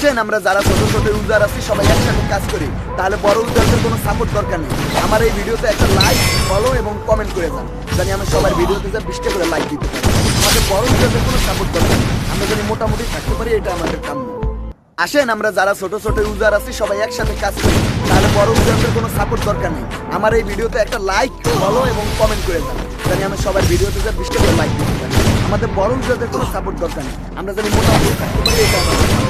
আসেন আমরা যারা ছোট ছোট ইউজার আছি সবাই একসাথে কাজ করি, তাহলে বড় ইউজারদের কোনো সাপোর্ট দরকার নেই। আমার এই ভিডিওতে একটা লাইক, ফলো এবং কমেন্ট করে যান, জানি আমি সবার ভিডিওতে যা 20টা করে লাইক দিতে পারি। আমাদের বড় ইউজারদের কোনো সাপোর্ট দরকার নেই, আমরা যদি মোটামুটি থাকতে পারি, এটা আমাদের কাম্য। আসেন আমরা যারা ছোট ছোট ইউজার আছি সবাই একসাথে কাজ করি, তাহলে বড় ইউজারদের কোনো সাপোর্ট দরকার নেই। আমার এই ভিডিওতে একটা লাইক, ফলো এবং কমেন্ট করে যান, জানি আমি সবার ভিডিওতে যা 20টা করে লাইক দিতে পারি। আমাদের বড় ইউজারদের কোনো সাপোর্ট দরকার নেই, আমরা যদি মোটামুটি থাকতে পারি, এটা আমাদের কাম্য।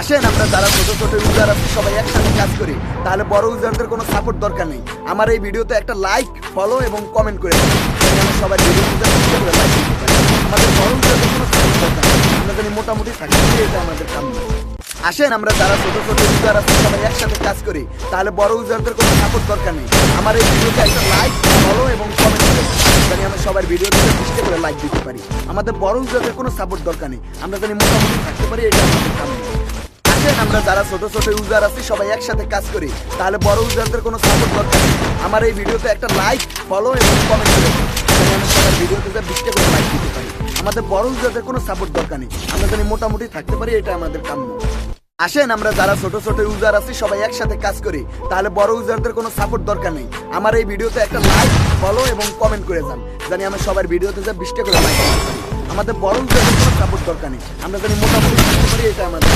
আসেন আমরা যারা ছোট ছোট ইউজার আছি সবাই একসাথে কাজ করি, তাহলে বড় ইউজারদের কোনো সাপোর্ট দরকার নেই। আমার এই ভিডিওতে একটা লাইক, ফলো এবং কমেন্ট করে দেন, জানি আমি সবার ভিডিওতে যা 20টা করে লাইক দিতে পারি। আমাদের বড় ইউজারদের কোনো সাপোর্ট দরকার নেই, আমরা যদি মোটামুটি থাকতে পারি, এটা আমাদের কাম্য। আসেন আমরা যারা ছোট ছোট ইউজার আছি সবাই একসাথে কাজ করি, তাহলে বড় ইউজারদের কোনো সাপোর্ট দরকার নেই। আমার এই ভিডিওতে একটা লাইক, ফলো এবং কমেন্ট করে দেন, জানি আমি সবার ভিডিওতে 20টা করে লাইক দিতে পারি। আমাদের বড় ইউজারদের কোনো সাপোর্ট দরকার নেই, আমরা যদি মোটামুটি থাকতে পারি, এটা আমাদের কাম্য। আসেন আমরা যারা ছোট ছোট ইউজার আছি সবাই একসাথে কাজ করি, তাহলে বড় ইউজারদের কোনো সাপোর্ট দরকার নেই। আমার এই ভিডিওতে একটা লাইক, ফলো এবং কমেন্ট করে দেন, জানি আমি সবার ভিডিওতে 20টা করে লাইক দিতে পারি। আমাদের বড় ইউজারদের কোনো সাপোর্ট দরকার নেই, আমরা যদি মোটামুটি থাকতে পারি, এটা আমাদের কাম্য। আসেন আমরা যারা ছোট ছোট ইউজার আছি সবাই একসাথে কাজ করি, তাহলে বড় ইউজারদের কোনো সাপোর্ট দরকার নেই। আমার এই ভিডিওতে একটা লাইক, ফলো এবং কমেন্ট করে যান, জানি আমি সবার ভিডিওতে যা 20টা করে লাইক দিতে পারি। আমাদের বড় ইউজারদের কোনো সাপোর্ট দরকার নেই, আমরা যদি মোটামুটি থাকতে পারি, এটা আমাদের।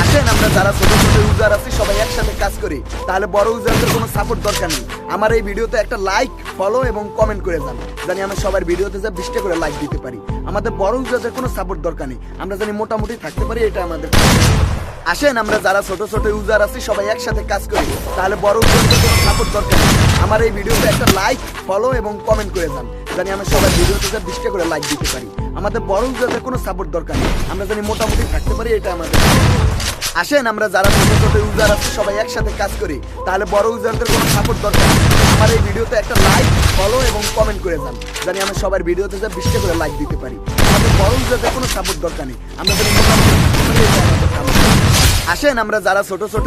আসেন আমরা যারা ছোট ছোট ইউজার আছি সবাই একসাথে কাজ করি, তাহলে বড় ইউজারদের কোনো সাপোর্ট দরকার নেই। আমার এই ভিডিওতে একটা লাইক, ফলো এবং কমেন্ট করে যান, জানি আমি সবার ভিডিওতে যা 20টা করে লাইক দিতে পারি। আমাদের বড় ইউজারদের কোনো সাপোর্ট দরকার নেই, আমরা জানি মোটামুটি থাকতে পারি, এটা আমাদের। আসেন আমরা যারা ছোট ছোট ইউজার আছি সবাই একসাথে কাজ করি, তাহলে বড় ইউজারদের কোনো সাপোর্ট দরকার নেই। আমার এই ভিডিওতে একটা লাইক, ফলো এবং কমেন্ট করে যান, জানি আমি সবার ভিডিওতে যা 20টা করে লাইক দিতে পারি। আমাদের বড় ইউজারদের কোনো সাপোর্ট দরকার নেই, আমরা জানি মোটামুটি থাকতে পারি, এটা আমাদের। আসেন আমরা যারা ছোট ছোট ইউজার আছি সবাই একসাথে কাজ করি, তাহলে বড় ইউজারদের কোনো সাপোর্ট দরকার নেই। আমার এই ভিডিওতে একটা লাইক, ফলো এবং কমেন্ট করে যান, জানি আমি সবার ভিডিওতে যা 20টা করে লাইক দিতে পারি। আমাদের বড় ইউজারদের কোনো সাপোর্ট দরকার নেই, আমরা জানি মোটামুটি থাকতে পারি, এটা আমাদের কাম্য। আসেন আমরা যারা ছোট ছোট